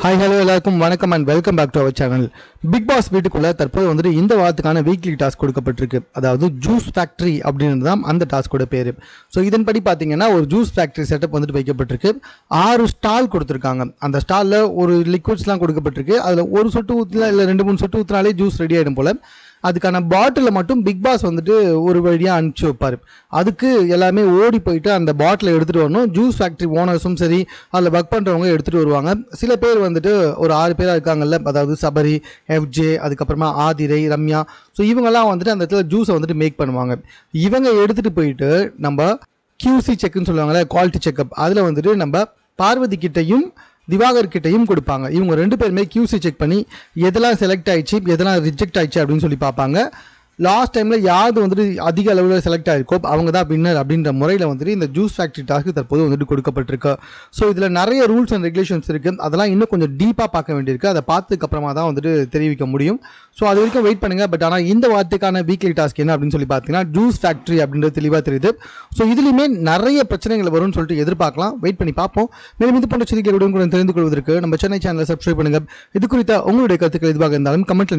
Hi hello எல்லாருக்கும் வணக்கம் and welcome back to our channel. Bigg Boss வீட்டுக்குள்ளே தற்போது வந்துட்டு இந்த வாரத்துக்கான வீக்லி டாஸ்க் கொடுக்கப்பட்டிருக்கு. அதாவது ஜூஸ் ஃபேக்ட்ரி அப்படின்றது தான் அந்த டாஸ்கோட பேர். ஸோ இதன்படி பார்த்தீங்கன்னா ஒரு ஜூஸ் ஃபேக்ட்ரி செட்டப் வந்துட்டு வைக்கப்பட்டிருக்கு. 6 ஸ்டால் கொடுத்துருக்காங்க. அந்த ஸ்டாலில் ஒரு லிக்விட்ஸ்லாம் கொடுக்கப்பட்டிருக்கு. அதில் ஒரு சொட்டு ஊற்றினா இல்லை 2-3 சொட்டு ஊற்றினாலே ஜூஸ் ரெடி ஆகிடும் போல். அதுக்கான பாட்டிலை மட்டும் பிக் பாஸ் வந்துட்டு ஒரு வழியாக அனுப்பிச்சி வைப்பார். அதுக்கு எல்லாமே ஓடி போயிட்டு அந்த பாட்டிலை எடுத்துகிட்டு வரணும். ஜூஸ் ஃபேக்ட்ரி ஓனர்ஸும் சரி, அதில் ஒர்க் பண்ணுறவங்க எடுத்துகிட்டு வருவாங்க. சில பேர் வந்துட்டு ஒரு 6 பேராக இருக்காங்கல்ல, அதாவது சபரி, எஃப்ஜே, அதுக்கப்புறமா ஆதிரை, ரம்யா. ஸோ இவங்கெல்லாம் வந்துட்டு அந்த இடத்துல ஜூஸை வந்துட்டு மேக் பண்ணுவாங்க. இவங்க எடுத்துகிட்டு போயிட்டு நம்ம கியூசி செக்குன்னு சொல்லுவாங்கள்ல, குவாலிட்டி செக்அப், அதில் வந்துட்டு நம்ம பார்வதி கிட்டையும் திவாகர் கிட்டையும் கொடுப்பாங்க. இவங்க 2 பேருமே கியூசி செக் பண்ணி எதெல்லாம் செலக்ட் ஆயிடுச்சு, எதெல்லாம் ரிஜெக்ட் ஆயிடுச்சு அப்படின்னு சொல்லி பார்ப்பாங்க. லாஸ்ட் டைமில் யார் வந்துட்டு அதிக அளவில் செலக்ட் ஆகிருக்கோ அவங்க தான் வின்னர் அப்படின்ற முறையில் வந்துட்டு இந்த ஜூஸ் ஃபேக்ட்ரி டாஸ்க்கு தற்போது வந்துட்டு கொடுக்கப்பட்டிருக்கு. ஸோ இதில் நிறைய ரூல்ஸ் அண்ட் ரெகுலேஷன்ஸ் இருக்குது. அதெல்லாம் இன்னும் கொஞ்சம் டீப்பாக பார்க்க வேண்டியிருக்கு. அதை பார்த்ததுக்கப்புறமா தான் வந்துட்டு தெரிவிக்க முடியும். ஸோ அது வரைக்கும் வெயிட் பண்ணுங்கள். பட் ஆனால் இந்த வாரத்துக்கான வீக்லி டாஸ்க் என்ன அப்படின்னு சொல்லி பார்த்தீங்கன்னா ஜூஸ் ஃபேக்ட்ரி அப்படின்றது தெளிவாக தெரியுது. ஸோ இதுலையுமே நிறைய பிரச்சனைகள் வரும்னு சொல்லிட்டு எதிர்பார்க்கலாம். வெயிட் பண்ணி பார்ப்போம். மேலும் இது போன்ற செய்திகளுடன் கூட தெரிந்து கொள்வதற்கு நம்ம சென்னை சேனலை சப்ஸ்கிரைப் பண்ணுங்கள். இது குறித்த உங்களுடைய கருத்துக்கள் எதுவாக இருந்தாலும் கமெண்ட்ல